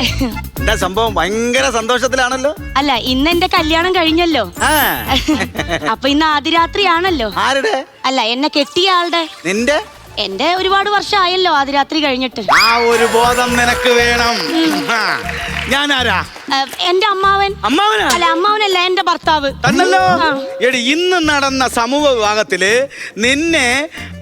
എന്താ സംഭവം? ഭയങ്കര സന്തോഷത്തിലാണല്ലോ. അല്ല, ഇന്ന് എന്റെ കല്യാണം കഴിഞ്ഞല്ലോ. അപ്പൊ ഇന്ന് ആദിരാത്രിയാണല്ലോ. ആരുടെ? അല്ല, എന്നെ കെട്ടിയ ആളുടെ. നിന്റെ? എന്റെ ഒരുപാട് വർഷമായല്ലോ ആദിരാത്രി കഴിഞ്ഞിട്ട്. ആ ഒരു ബോധം നിനക്ക് വേണം. ഞാനാരാ? എന്റെ അമ്മാവൻ. അമ്മാവനാ? അല്ല, അമ്മാവനല്ല, എന്റെ ഭർത്താവ്. തന്നല്ലോ. എടി, ഇന്ന് നടന്ന സമൂഹ വിവാഹത്തില് നിന്നെ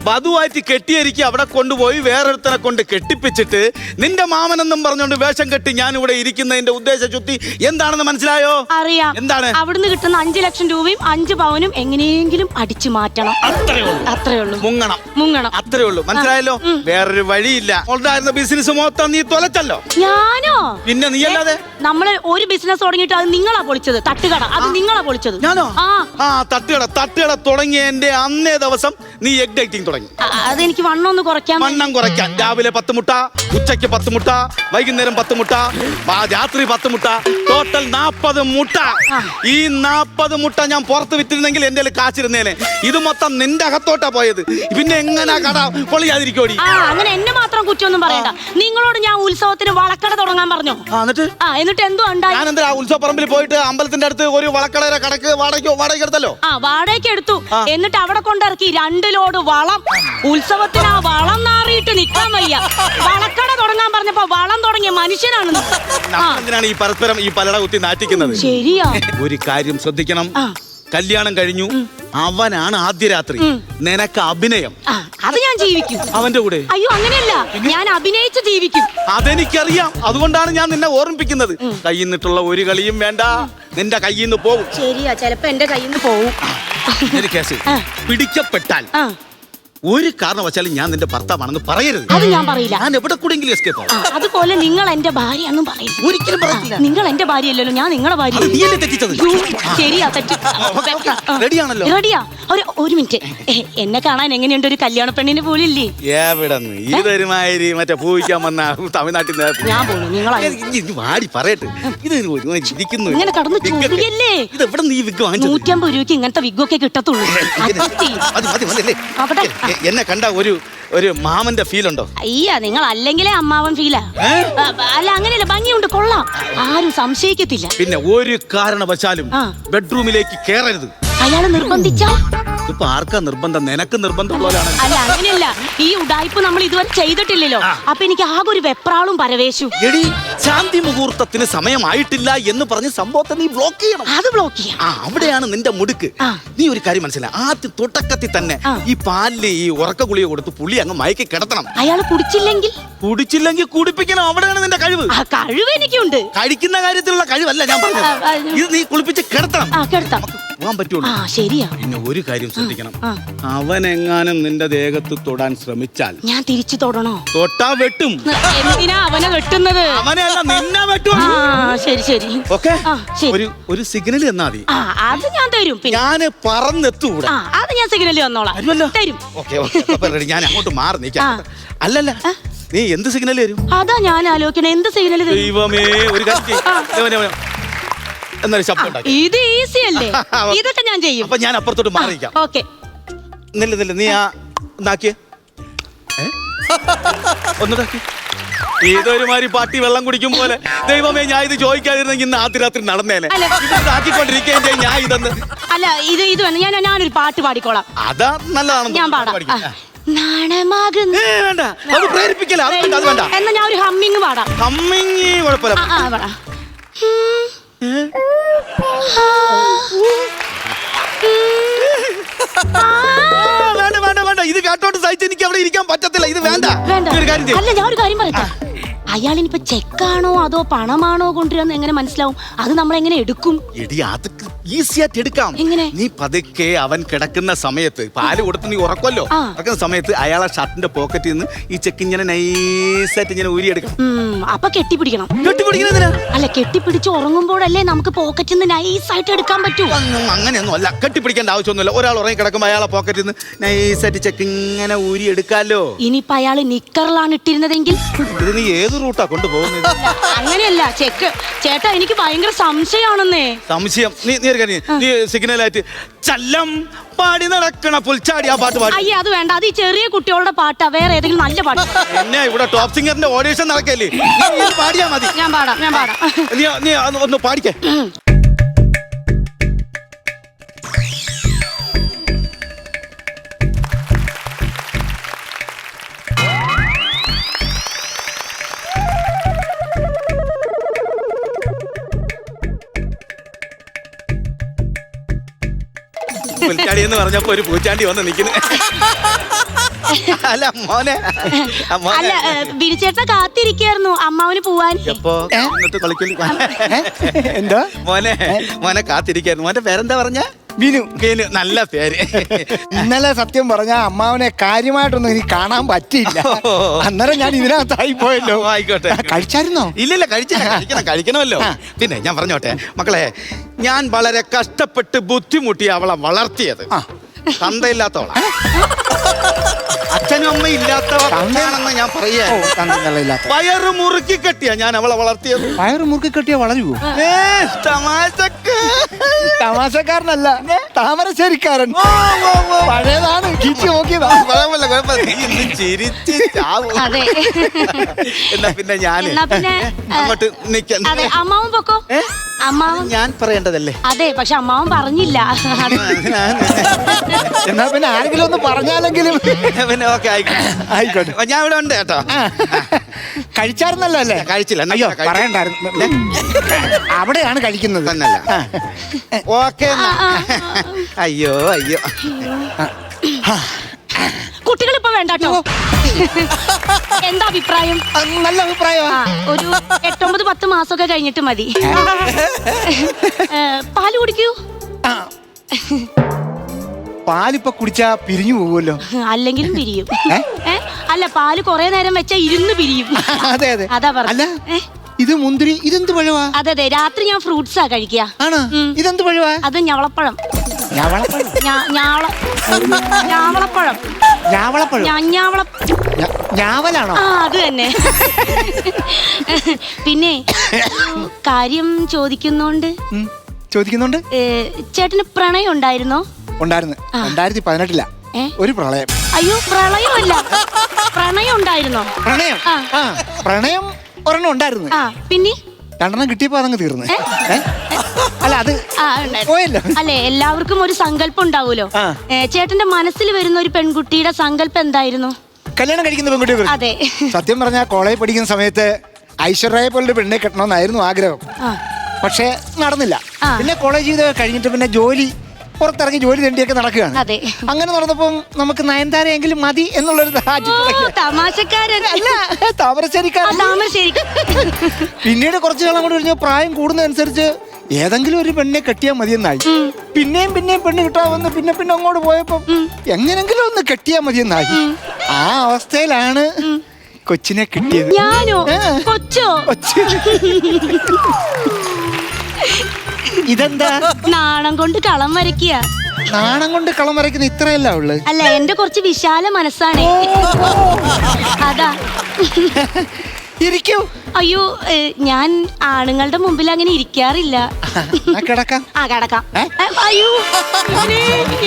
വധുവായിട്ട് കെട്ടിയിരിക്കി അവിടെ കൊണ്ടുപോയി വേറൊരുത്തനെ കൊണ്ട് കെട്ടിപ്പിച്ചിട്ട് നിന്റെ മാമനെന്നും പറഞ്ഞുകൊണ്ട് വേഷം കെട്ടി ഞാൻ ഇവിടെ ഇരിക്കുന്നതിന്റെ ഉദ്ദേശ ചുറ്റി എന്താണെന്ന് മനസ്സിലായോ? അറിയാം. എന്താണ്? അവിടുന്ന് കിട്ടുന്ന 5 ലക്ഷം രൂപയും 5 പവനും എങ്ങനെയെങ്കിലും അടിച്ചു മാറ്റണം. അത്രേ ഉള്ളൂ. മുങ്ങണം. അത്രേ ഉള്ളൂ. മനസ്സിലായല്ലോ? വേറൊരു വഴിയില്ല. ഉണ്ടായിരുന്ന ബിസിനസ് മൊത്തം നീ തൊലച്ചല്ലോ. ഞാനോ? പിന്നെ നീ അല്ലാതെ? നമ്മള് ഒരു ബിസിനസ് തുടങ്ങിയിട്ട് അത് നിങ്ങളാ പൊളിച്ചത്. തട്ടുകട, അത് നിങ്ങളാ പൊളിച്ചത്. ഞാനോ? ആ തട്ടുകട തുടങ്ങിയ എന്റെ അന്നേ ദിവസം നീ എഗ് ഡേറ്റിംഗ് തുടങ്ങി. അതെനിക്ക് വണ്ണം കുറയ്ക്കാൻ. വണ്ണം കുറയ്ക്കാൻ രാവിലെ 10 മുട്ട, ഉച്ചയ്ക്ക് 10 മുട്ട, വൈകുന്നേരം 10 മുട്ട, രാത്രി 10 മുട്ട, ടോട്ടൽ 40 മുട്ട. ഈ 40 മുട്ട ഞാൻ പുറത്ത് വിറ്റിരുന്നെങ്കിൽ എന്റെ കാശിരുന്നേനെ. ഇത് മൊത്തം നിന്റെ അകത്തോട്ടാ പോയത്. പിന്നെ എങ്ങനെ കട പൊളിയാതിരിക്കോടി? അങ്ങനെ എന്നെ മാത്രം കുറ്റമൊന്നും പറയണ്ട. നിങ്ങളോട് ഞാൻ ഉത്സവത്തിന് വളക്കട തുടങ്ങാൻ പറഞ്ഞു. എന്നിട്ട് എന്തോ ഉണ്ടായി? ഞാൻ എന്താ ഉത്സവ പറമ്പിൽ പോയിട്ട് അമ്പലത്തിന്റെ അടുത്ത് ഒരു വളക്കടയുടെ കടക്ക് വാടകയ്ക്ക് എടുത്തല്ലോ. വാടകയ്ക്ക് എടുത്തു. എന്നിട്ട് അവിടെ കൊണ്ടിറക്കി 2 ലോഡ് വളം. ഉത്സവത്തിന് ആ വളം നാറിയിട്ട് നിൽക്കാൻ വയ്യ. വളക്കട തുടങ്ങാൻ പറഞ്ഞപ്പോ വളം തുടങ്ങിയ മനുഷ്യനാണ്. എന്തിനാണ് ഈ പരസ്പരം ഈ പലട കുത്തി നാറ്റിക്കുന്നത്? ശരിയാ. ഒരു കാര്യം ശ്രദ്ധിക്കണം. കല്യാണം കഴിഞ്ഞു, അവനാണ് ആദ്യ രാത്രി, നിനക്ക് അഭിനയം. അത് ഞാൻ ജീവിക്കും അവന്റെ കൂടെ. അയ്യോ, അങ്ങനെയല്ല, ഞാൻ അഭിനയിച്ച് ജീവിക്കും. അതെനിക്കറിയാം. അതുകൊണ്ടാണ് ഞാൻ നിന്നെ ഓർമ്മിപ്പിക്കുന്നത്. കയ്യിൽ നിന്നിട്ടുള്ള ഒരു കളിയും വേണ്ട, നിന്റെ കയ്യിൽ നിന്ന് പോകും. ശരിയാ, ചിലപ്പോ എന്റെ കയ്യിൽ നിന്ന് പോകും. കേസ് പിടിക്കപ്പെട്ടാൽ ഒരു കാരണവശാലും ഞാൻ നിന്റെ ഭർത്താവാണെന്ന് പറയരുത്. അത് ഞാൻ പറയില്ല. ഞാൻ എവിടെ കൂടെങ്കിലും എസ്കേപ്പ് ആവും. അതുപോലെ നിങ്ങൾ എന്റെ ഭാര്യയാണെന്നും പറയില്ല. ഒരിക്കലും പറയില്ല. നിങ്ങൾ എന്റെ ഭാര്യയല്ലല്ലോ, ഞാൻ നിങ്ങളുടെ ഭാര്യ. ശരിയാ, തെറ്റ്. റെഡിയാണല്ലോ? റെഡിയാ. ഒരു മിനിറ്റ്. എന്നെ കാണാൻ എങ്ങനെയുണ്ട്? ഒരു കല്യാണ പെണ്ണിനെ പോലെ ഇല്ലേ? എവിടെന്ന് ഇതൊരുമാതിരി മറ്റേ പൂവിക്കാൻ വന്ന തമിഴ്നാട്ടിൽ ഞാൻ പോണു. നിങ്ങൾ വാടി പറയട്ടെ. ഇത് ഇരിക്കുന്നു ഇങ്ങനെ കടന്നു ചോദിക്കല്ലേ. ഇത് എവിടെ നീ വിഗ് വാങ്ങിച്ചു? 150 രൂപയ്ക്ക് ഇങ്ങനത്തെ വിഗൊക്കെ കിട്ടത്തുള്ളൂ. അവിടെ എന്നെ കണ്ട ഒരു മാമന്റെ ഫീൽ ഉണ്ടോ? അയ്യാ, നിങ്ങൾ അല്ലെങ്കിലേ അമ്മാവൻ ഫീലാ. അല്ല, അങ്ങനെയല്ല, ഭംഗിയുണ്ട്, കൊള്ളാം, ആരും സംശയിക്കത്തില്ല. പിന്നെ ഒരു കാരണവശാലും ബെഡ്റൂമിലേക്ക് കേറരുത്. അയാള് നിർബന്ധിച്ചാ? ഇപ്പൊ ആർക്കാ നിർബന്ധം? നിനക്ക് നിർബന്ധമുള്ളവരാണ്. അല്ല, അങ്ങനെയല്ല, ഈ ഉഡായിപ്പ് നമ്മൾ ഇതുവരെ ചെയ്തിട്ടില്ലല്ലോ. അപ്പൊ എനിക്ക് ആകെ ഒരു വെപ്രാളും പരവേശു. എടി, ശാന്തി മുഹൂർത്തത്തിന് സമയമായിട്ടില്ല എന്ന് പറഞ്ഞ് സംഭവത്തെ നീ ബ്ലോക്ക് ചെയ്യണം. അത് ബ്ലോക്ക് ചെയ്യാം. അവിടെയാണ് നിന്റെ മുടുക്ക്. നീ ഒരു കാര്യം മനസ്സിലായി. ആദ്യം തുടക്കത്തിൽ തന്നെ ഈ പാലില് ഈ ഉറക്ക ഗുളിക കൊടുത്ത് പുള്ളി അങ്ങ് മയക്കി കിടത്തണം. അയാൾ കുടിച്ചില്ലെങ്കിൽ കുടിപ്പിക്കണം. അവിടെയാണ് നിന്റെ കഴിവ്. കഴിവ് എനിക്കുണ്ട്. കഴിക്കുന്ന കാര്യത്തിലുള്ള കഴിവല്ല ഞാൻ പറഞ്ഞത്. ഇത് നീ കുളിപ്പിച്ച് കിടത്തണം. പോകാൻ പറ്റുള്ളൂ. ശരിയാ. പിന്നെ ഒരു കാര്യം ശ്രദ്ധിക്കണം. അവനെങ്ങാനും നിന്റെ ദേഹത്ത് തൊടാൻ ശ്രമിച്ചാൽ ഞാൻ തിരിച്ചു തൊടണോ? തൊട്ടാ വെട്ടും. എന്തിനാ അവനെ വെട്ടുന്നത്? അവനെയല്ല, നിന്നെ വെട്ടും. ശരി. ഓക്കെ, ഒരു സിഗ്നൽ തന്നാ മതി. അത് ഞാൻ തരും. ഞാന് പറന്നെത്തൂടെ. അത് ഞാൻ സിഗ്നൽ തന്നോളാം. തരും. ഞാൻ അങ്ങോട്ട് മാറി നിൽക്കാം. അല്ലല്ല, നീ എന്ത് സിഗ്നൽ തരും? അതാ ഞാൻ ആലോചിക്കണേ, എന്ത് സിഗ്നൽ തരും? ദൈവമേ, ഒരു കാര്യം എന്നൊരു ശബ്ദം ഉണ്ടാക്കി. ഇത് ഈസി അല്ലേ? ഇതൊക്കെ ഞാൻ ചെയ്യും. അപ്പൊ ഞാൻ അപ്പുറത്തോട്ട് മാറിയിരിക്കാം. ഓക്കെ. നില്ല നീ ഒന്നാക്കിയേ. ഒന്നതാക്കി. ഇതൊരുമാതിരി പാട്ടി വെള്ളം കുടിക്കും പോലെ. ദൈവമേ, ഞാൻ ഇത് ചോദിക്കാതിരുന്നെങ്കിൽ ഇന്ന് ആദ്യ രാത്രി നടന്നേനെ. ആക്കിക്കൊണ്ടിരിക്കുകയും ചെയ്യും ഞാൻ ഇതെന്ന്. അല്ല, ഇത് വേണം. ഞാനൊരു പാട്ട് പാടിക്കോളാം. അതാ നല്ലതാണ്. ഞാൻ പാടാം. വേണ്ട, അത് പ്രേരിപ്പിക്കല. അത് വേണ്ട. എന്നാ ഞാൻ ഒരു ഹമ്മിങ് പാടാം. ഹമ്മിങ് കുഴപ്പമില്ല. വേണ്ട, ഇത് കേട്ടോട്ട് സഹിച്ച് എനിക്ക് അവിടെ ഇരിക്കാൻ പറ്റത്തില്ല. ഇത് വേണ്ട. അല്ല, ഞാൻ ഒരു കാര്യം പറയട്ടെ. അയാളിനിപ്പോ ചെക്കാണോ അതോ പണമാണോ കൊണ്ടുവരുന്ന എങ്ങനെ മനസ്സിലാവും? അത് നമ്മൾ എങ്ങനെ എടുക്കും? എടി, അതൊക്കെ ഈസി ആയിട്ട് എടുക്കാം. എങ്ങനെ? നീ പതുക്കെ അവൻ കിടക്കുന്ന സമയത്ത് പാല് കൊടുത്ത് നീ ഉറക്കുമല്ലോ. ഉറക്കുന്ന സമയത്ത് അയാളെ ഷർട്ടിന്റെ പോക്കറ്റിൽ നിന്ന് ഈ ചെക്ക് ഇങ്ങനെ നൈസായിട്ട് ഇങ്ങനെ ഊരിയെടുക്കാം. അപ്പൊ കെട്ടിപ്പിടിക്കണം. കെട്ടിപ്പിടിക്കുന്നതിനാ? അല്ല, കെട്ടിപ്പിടിച്ച് ഉറങ്ങുമ്പോഴല്ലേ നമുക്ക് പോക്കറ്റിൽ നിന്ന് നൈസായിട്ട് എടുക്കാൻ പറ്റൂ. അങ്ങനെയൊന്നും അല്ല, കെട്ടിപ്പിടിക്കേണ്ട ആവശ്യമൊന്നുമില്ല. ഒരാൾ ഉറങ്ങി കിടക്കുമ്പോ അയാളെ പോക്കറ്റിൽ നിന്ന് നൈസായിട്ട് ചെക്ക് ഇങ്ങനെ ഊരിയെടുക്കാലോ. ഇനിയിപ്പോ അയാള് നിക്കറിലാണ് ഇട്ടിരുന്നതെങ്കിൽ ഇത് നീ ഏത് ഏത് റൂട്ടാ കൊണ്ടുപോകുന്നത്? അങ്ങനെയല്ല ചെക്ക് ചേട്ടാ, എനിക്ക് ഭയങ്കര സംശയമാണെന്നേ. സംശയം? നീ സിഗ്നലായിട്ട് ചല്ലം പാടി നടക്കണ പുൽച്ചാടി ആ പാട്ട് പാടി. അയ്യ അത് വേണ്ട, അത് ഈ ചെറിയ കുട്ടികളുടെ പാട്ടാ. വേറെ ഏതെങ്കിലും നല്ല പാട്ട്. എന്നെ ഇവിടെ ടോപ്പ് സിംഗറിന്റെ ഓഡീഷൻ നടക്കല്ലേ, പാടിയാ മതി. ഞാൻ പാടാം. നീ ഒന്ന് പാടിക്കേ. പുൽച്ചാടി എന്ന് പറഞ്ഞപ്പോ ഒരു പൂച്ചാണ്ടി വന്ന് നിക്കുന്നു. അല്ല മോനെ, അല്ല ബിരിച്ചേട്ടനെ കാത്തിരിക്കായിരുന്നു അമ്മാവന് പോവാൻ. എപ്പോ എന്നിട്ട് കളിക്കല്? എന്താ മോനെ കാത്തിരിക്കായിരുന്നു. മോന്റെ പേരെന്താ പറഞ്ഞ? ബിനു. ബിനു, നല്ല പേര്. ഇന്നലെ സത്യം പറഞ്ഞ അമ്മാവനെ കാര്യമായിട്ടൊന്നും എനിക്ക് കാണാൻ പറ്റിയില്ല. അന്നേരം ഞാൻ ഇതിനകത്തായി പോയല്ലോ. ആയിക്കോട്ടെ. കഴിച്ചായിരുന്നോ? ഇല്ലില്ല, കഴിക്കണമല്ലോ. പിന്നെ ഞാൻ പറഞ്ഞോട്ടെ മക്കളെ, ഞാൻ വളരെ കഷ്ടപ്പെട്ട് ബുദ്ധിമുട്ടി അവളെ വളർത്തിയത്. തന്തയില്ലാത്തവളാ, അച്ഛനും അമ്മയും ഇല്ലാത്തവളാണെന്ന് ഞാൻ പറയാ. വയറ് മുറുക്കി കെട്ടിയാ ഞാൻ അവളെ വളർത്തിയത്. വയറ് മുറുക്കി കെട്ടിയാ വളരുവോ? തമാശക്കാരനല്ല, താമരശ്ശേരിക്കാരൻ. പഴയതാണ്, കിച്ചു നോക്കിയതാ. ചിരിച്ച് എന്നാ പിന്നെ ഞാൻ അങ്ങോട്ട് നിൽക്കാം. അമ്മാവൻ പൊക്കോ. അമ്മാവൻ ഞാൻ പറയേണ്ടതല്ലേ? അതെ, പക്ഷെ അമ്മാവൻ പറഞ്ഞില്ല. എന്നാ പിന്നെ ആരെങ്കിലും ഒന്ന് പറഞ്ഞാലെങ്കിലും. പിന്നെ ഓക്കെ, ആയിക്കോട്ടെ. ഞാൻ ഇവിടെ ഉണ്ട് കേട്ടോ. കഴിച്ചായിരുന്നല്ലോ അല്ലേ? കഴിച്ചില്ല. അയ്യോ പറയണ്ടായിരുന്നു. അവിടെയാണ് കഴിക്കുന്നത്. ഓക്കെ. അയ്യോ കുട്ടികൾ ഇപ്പൊ വേണ്ട കേട്ടോ. എന്താ അഭിപ്രായം? നല്ല അഭിപ്രായം. ഒരു 8-9-10 മാസമൊക്കെ കഴിഞ്ഞിട്ട് മതി. പാല് കുടിക്കൂ. പാലിപ്പൊ കുടിച്ചാ പിരിഞ്ഞു പോകുമല്ലോ. അല്ലെങ്കിലും പിരിയും. അല്ല, പാല് കൊറേ നേരം വെച്ചാ ഇരുന്ന് പിരിയും. അതെ അതെ, അതാ പറഞ്ഞ. ഇത് മുന്തിരി, ഇതെന്ത് പഴവാ? അതെ, രാത്രി ഞാൻ ഫ്രൂട്ട്സാ കഴിക്കുക. ആണോ? ഇതെന്ത് പഴവാ? അത് ഞവളപ്പഴം. ഞാവലാണോ? അത് തന്നെ. പിന്നെ കാര്യം ചോദിക്കുന്നുണ്ട്. ചേട്ടന് പ്രണയം ഉണ്ടായിരുന്നോ? ഉണ്ടായിരുന്നു. 2018 ഒരു പ്രളയം. അയ്യോ, പ്രളയമല്ല, പ്രണയം ഉണ്ടായിരുന്നോ? പ്രണയം ഒരെണ്ണം ഉണ്ടായിരുന്നു. പിന്നെ 2 കിട്ടിയപ്പോ അതങ്ങ് തീർന്നു. അല്ല അത് പോയല്ലോ. അല്ലെ, എല്ലാവർക്കും ഒരു സങ്കല്പം ഉണ്ടാവൂലോ. ചേട്ടന്റെ മനസ്സിൽ വരുന്ന ഒരു പെൺകുട്ടിയുടെ സങ്കല്പം എന്തായിരുന്നു? കല്യാണം കഴിക്കുന്ന പെൺകുട്ടി. അതെ. സത്യം പറഞ്ഞാൽ കോളേജ് പഠിക്കുന്ന സമയത്ത് ഐശ്വര്യയെ പോലൊരു പെണ്ണെ കെട്ടണമെന്നായിരുന്നു ആഗ്രഹം. പക്ഷെ നടന്നില്ല. പിന്നെ കോളേജ് ജീവിതം കഴിഞ്ഞിട്ട് പിന്നെ പുറത്തിറങ്ങി ജോലി തേണ്ടിയൊക്കെ നടക്കുകയാണ്. അങ്ങനെ നടന്നപ്പം നമുക്ക് നയൻതാരയെങ്കിലും മതി എന്നുള്ളൊരു തമാശക്കാരൻ. താമരശ്ശേരിക്കാരൻ. പിന്നീട് കുറച്ചു കാലം കൂടി കഴിഞ്ഞ പ്രായം കൂടുന്നതനുസരിച്ച് ഏതെങ്കിലും ഒരു പെണ്ണെ കെട്ടിയാൽ മതിയെന്നായി. പിന്നെയും പെണ്ണ് കിട്ടാൻ വന്ന് പിന്നെ അങ്ങോട്ട് പോയപ്പോ എങ്ങനെങ്കിലും ഒന്ന് കെട്ടിയാൽ മതിയെന്നായി. ആ അവസ്ഥയിലാണ് കൊച്ചിനെ കിട്ടിയത്. ഇതെന്താ? നാണം കൊണ്ട് കളം വരയ്ക്കുക. നാണം കൊണ്ട് കളം വരയ്ക്കുന്ന ഇത്രയല്ല ഉള്ളു. അല്ല, എന്റെ കുറച്ച് വിശാല മനസ്സാണ്, അതാ. ഇരിക്കൂ. അയ്യോ, ഞാൻ ആണുങ്ങളുടെ മുമ്പിൽ അങ്ങനെ ഇരിക്കാറില്ല. കിടക്കാം. കിടക്കാം. അയ്യോ,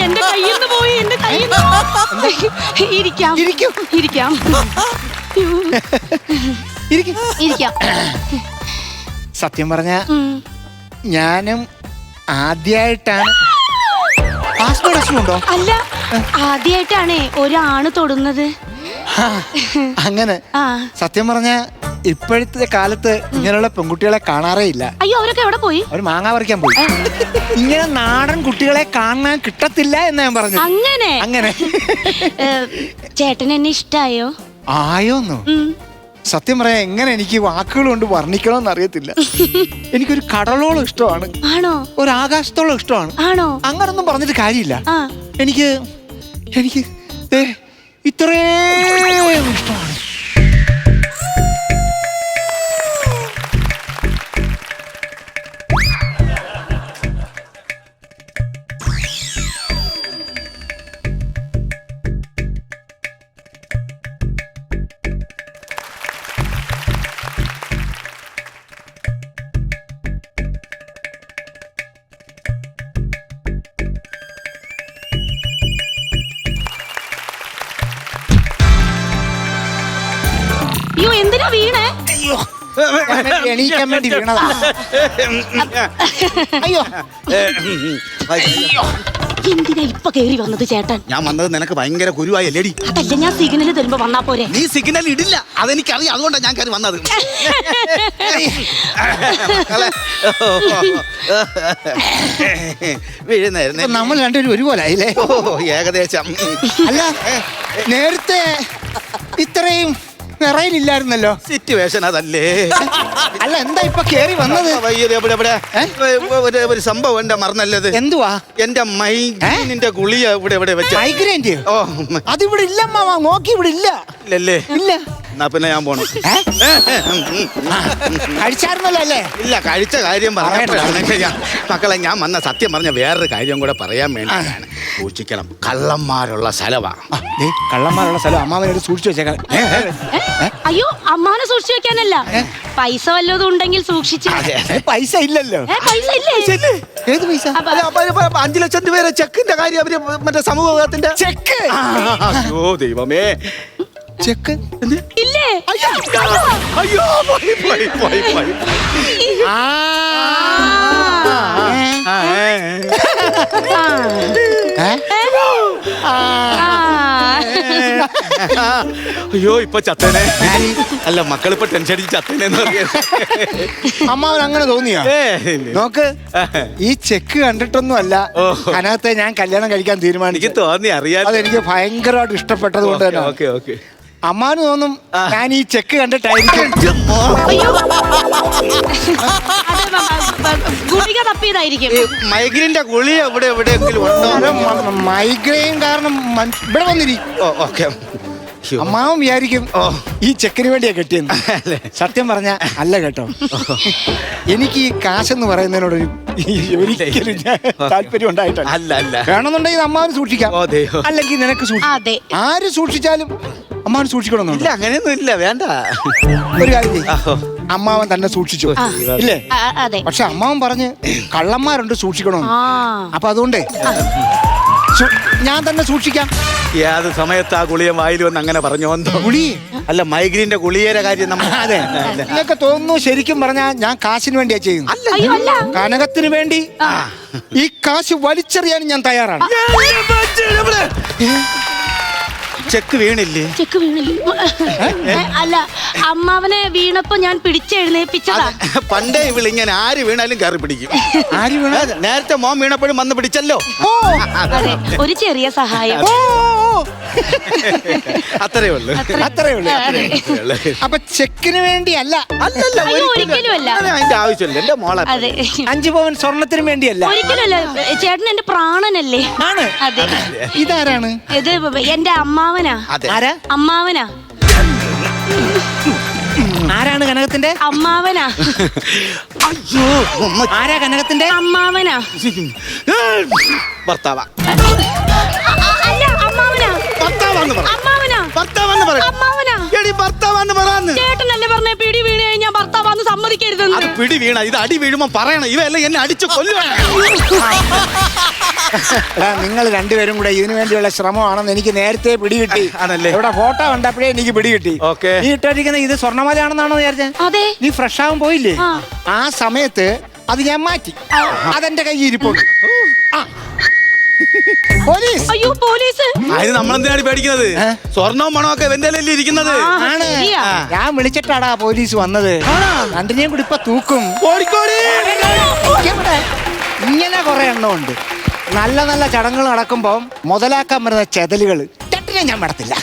എന്റെ കയ്യിൽ നിന്ന് പോയി. ഇരിക്കാം. സത്യം പറഞ്ഞ ഞാനും ആദ്യമായിട്ടാണ്. അല്ല, ആദ്യമായിട്ടാണേ ഒരാണ് തൊടുന്നത്. അങ്ങനെ സത്യം പറഞ്ഞ ഇപ്പോഴത്തെ കാലത്ത് ഇങ്ങനെയുള്ള പെൺകുട്ടികളെ കാണാറേ ഇല്ല. അയ്യോ, അവരൊക്കെ എവിടെ പോയി? അവർ മാങ്ങ പറിക്കാൻ പോയി. ഇങ്ങനെ നാടൻ കുട്ടികളെ കാണാൻ കിട്ടത്തില്ല എന്ന് ഞാൻ പറഞ്ഞു. അങ്ങനെ ചേട്ടൻ എന്നെ ഇഷ്ടായോ? ആയോന്നോ? സത്യം പറയാ, എങ്ങനെ എനിക്ക് വാക്കുകൾ കൊണ്ട് വർണ്ണിക്കണമെന്ന് അറിയത്തില്ല. എനിക്കൊരു കടലോളം ഇഷ്ടമാണ്. ആണോ? ഒരു ആകാശത്തോളം ഇഷ്ടമാണ്. ആണോ? അങ്ങനൊന്നും പറഞ്ഞിട്ട് കാര്യമില്ല. എനിക്ക് ഇത്രയും ഇഷ്ടമാണ്. എണീക്കാൻ വേണ്ടി വീണതാ. അയ്യോ എന്തിനാ ഇപ്പൊ കേറി വന്നത് ചേട്ടൻ? ഞാൻ വന്നത് നിനക്ക് ഭയങ്കര ഗുരുവായ ലേഡി. അതല്ല, ഞാൻ സിഗ്നൽ തരുമ്പോ വന്നാ പോരെ? നീ സിഗ്നൽ ഇടില്ല, അതെനിക്കറിയാം, അതുകൊണ്ടാണ് ഞാൻ കയറി വന്നത്. വീഴുന്നായിരുന്നു. ഇപ്പൊ നമ്മൾ രണ്ടുപേരും ഒരുപോലെ ആയില്ലേ? ഓ, ഏകദേശം. അല്ല, നേരത്തെ ഇത്രയും നിറയിലില്ലായിരുന്നല്ലോ. സിറ്റുവേഷൻ അതല്ലേ. അല്ല, എന്താ ഇപ്പൊ കേറി വന്നത്? ഒരു സംഭവം എന്റെ മറന്നല്ലത്. എന്തുവാ? എന്റെ മൈഗ്രീനിന്റെ ഗുളിയ ഇവിടെ വെച്ച. മൈഗ്രൈൻ്റെ? ഓ, അതിവിടെ ഇല്ല മാമാ, നോക്കി ഇവിടെ ഇല്ല. ഇല്ലല്ലേ? ഇല്ല. എന്നാ പിന്നെ ഞാൻ പോണം. കഴിച്ചായിരുന്നല്ലോ അല്ലേ? ഇല്ല, കഴിച്ച കാര്യം പറഞ്ഞപ്പോഴാണ് മക്കളെ ഞാൻ വന്ന സത്യം പറഞ്ഞ വേറൊരു കാര്യം കൂടെ പറയാൻ വേണ്ടിയാണ്. സൂക്ഷിക്കണം, കള്ളന്മാരുള്ള സ്ഥലവാ. കള്ളന്മാരുള്ള സ്ഥലം അമ്മാവനോട് സൂക്ഷിച്ചു വെച്ചേക്കാം. അയ്യോ, അമ്മാനെ സൂക്ഷിച്ചു വെക്കാനല്ല, പൈസ വല്ലതും ഉണ്ടെങ്കിൽ സൂക്ഷിച്ച്. പൈസ ഇല്ലല്ലോ. പൈസ ഇല്ലേ? ഏത് പൈസ? 5 ലക്ഷം രൂപ ചെക്കിന്റെ കാര്യം അവര് മറ്റേ സമൂഹത്തിന്റെ ചെക്ക്. അയ്യോ ദൈവമേ, ചെക്ക് ഇല്ലേ? അയ്യോ പോയി. അയ്യോ ഇപ്പൊ ചത്തേനെ. അല്ല, മക്കളിപ്പൊ ടെൻഷൻ അടിച്ച് ചത്തേനെന്ന് പറയാ. അമ്മാവൻ അങ്ങനെ തോന്നിയാ? നോക്ക്, ഈ ചെക്ക് കണ്ടിട്ടൊന്നും അല്ല അതിനകത്ത് ഞാൻ കല്യാണം കഴിക്കാൻ തീരുമാനിച്ചു. തോന്നി, അറിയാം. അതെനിക്ക് ഭയങ്കരമായിട്ട് ഇഷ്ടപ്പെട്ടത് കൊണ്ട് തന്നെ. ഓക്കെ. അമ്മാന് തോന്നും ഞാൻ ഈ ചെക്ക് കണ്ടിട്ടായിരിക്കും. ഗുളിക തപ്പിയതായിരിക്കും. മൈഗ്രീന്റെ ഗുളിയ ഇവിടെ എവിടെയെങ്കിലും ഉണ്ടോ? മൈഗ്രെയിൻ കാരണം ഇവിടെ വന്നിരിക്കും. ഓക്കെ. അമ്മാവൻ വിചാരിക്കും ഈ ചെക്കിന് വേണ്ടിയാ കെട്ടിയെന്ന്. സത്യം പറഞ്ഞ അല്ല കേട്ടോ. എനിക്ക് ഈ കാശെന്ന് പറയുന്നതിനോടൊരു ഒരിക്കലും താല്പര്യം ഉണ്ടായിട്ടല്ല. അല്ല വേണമെന്നുണ്ടെങ്കിൽ അമ്മാവന് സൂക്ഷിക്കാം, അല്ലെങ്കിൽ നിനക്ക് സൂക്ഷിക്കാം. ആര് സൂക്ഷിച്ചാലും അമ്മാവൻ സൂക്ഷിക്കണമെന്നില്ല. അങ്ങനെയൊന്നും ഇല്ല, വേണ്ട. ഒരു കാര്യം ചെയ്യും, അമ്മാവൻ തന്നെ സൂക്ഷിച്ചു ഇല്ലേ? പക്ഷെ അമ്മാവൻ പറഞ്ഞ് കള്ളന്മാരുണ്ട് സൂക്ഷിക്കണമെന്ന്. അപ്പൊ അതുകൊണ്ട് ഞാൻ തന്നെ സൂക്ഷിക്കാം. ഏത് സമയത്ത് ആ ഗുളിയ വായിൽ വന്ന് അങ്ങനെ പറഞ്ഞോ? ഗുളി അല്ല, മൈഗ്രീന്റെ ഗുളിയേരെ കാര്യം നമ്മൾ. അതെ, ഇതൊക്കെ തോന്നുന്നു. ശരിക്കും പറഞ്ഞാൽ ഞാൻ കാശിന് വേണ്ടിയാ ചെയ്യുന്നത്. കനകത്തിന് വേണ്ടി ഈ കാശ് വലിച്ചെറിയാൻ ഞാൻ തയ്യാറാണ്. ചെക്ക് വീണില്ലേ? ചെക്ക് വീണില്ലേ? അല്ല, അമ്മാവനെ വീണപ്പോ ഞാൻ പിടിച്ചെഴുന്നേപ്പിച്ചതാ. പണ്ടേ ഇവളിങ്ങനെ ആര് വീണാലും കയറി പിടിക്കും. ആര് വീണ? നേരത്തെ മോൻ വീണപ്പോഴും വന്ന് പിടിച്ചല്ലോ. അതെ, ഒരു ചെറിയ സഹായം. അത്രേ ഉള്ളൂ. അപ്പൊ ചെക്കിന് വേണ്ടി അല്ല. അല്ലല്ല, ഒരിക്കലും അല്ല. അതിന്റെ ആവശ്യമില്ല എന്റെ മോളെ. 5 പവൻ സ്വർണത്തിന് വേണ്ടിയല്ല. ഒരിക്കലും അല്ല. ചേട്ടൻ എന്റെ പ്രാണനല്ലേ? ആണ്. അതെ. ഇതാരാണ്? ഇത് എന്റെ അമ്മാവനാ. ആരാ? അമ്മാവനാ. ആരാണ് കനകത്തിന്റെ? അമ്മാവനാ. അയ്യോ, ആരാ കനകത്തിന്റെ? അമ്മാവനാ. ഭർത്താവാ. അല്ല, അമ്മാവനാ. ഭർത്താവാന്ന് പറ. അമ്മാവനാ. ഭർത്താവാന്ന് പറ. അമ്മാവനാ. എടി ഭർത്താവാന്ന് പറയാന്ന്. ചേട്ടനല്ലേ പറഞ്ഞ പിടി വീണ് കഴിഞ്ഞാൽ ഭർത്താവാന്ന് സമ്മതിക്കരുതെന്ന്. അത് പിടി വീണ, ഇത് അടി വീഴുമ്പോ പറയണം. ഇവയെല്ലാം എന്നെ അടിച്ചു കൊല്ലുവാ. നിങ്ങൾ രണ്ടുപേരും കൂടെ ഇതിനു വേണ്ടിയുള്ള ശ്രമമാണെന്ന് എനിക്ക് നേരത്തെ പിടികിട്ടി. ആണല്ലേ? ഇവിടെ ഫോട്ടോ കണ്ടപ്പോഴേ എനിക്ക് പിടികിട്ടി. നീ ഇട്ടിരിക്കുന്ന ഇത് സ്വർണ്ണമാലയാണെന്നാണോ വിചാരിച്ചേ? അതെ. നീ ഫ്രഷ് ആവാൻ പോയില്ലേ? ആ സമയത്ത് അത് ഞാൻ മാറ്റി. അതെന്റെ കൈ ഇരിപ്പുണ്ട്. പോലീസ്. അയ്യോ, പോലീസ്. അതിന് നമ്മളെന്തിനാണ് പേടിക്കുന്നത്? സ്വർണ്ണവും പണമൊക്കെ എന്റെ ഇരിക്കുന്നത്. ആണ്. ഞാൻ വിളിച്ചിട്ടാടാ പോലീസ് വന്നത്. രണ്ടിനെയും കൂടി ഇപ്പൊ തൂക്കും. ഇങ്ങനെ കുറെ എണ്ണം ഉണ്ട്. നല്ല നല്ല ചടങ്ങുകൾ നടക്കുമ്പോ മുതലാക്കാൻ വരുന്ന ചെതലുകൾ ചട്ടിനെ ഞാൻ വിടത്തില്ല.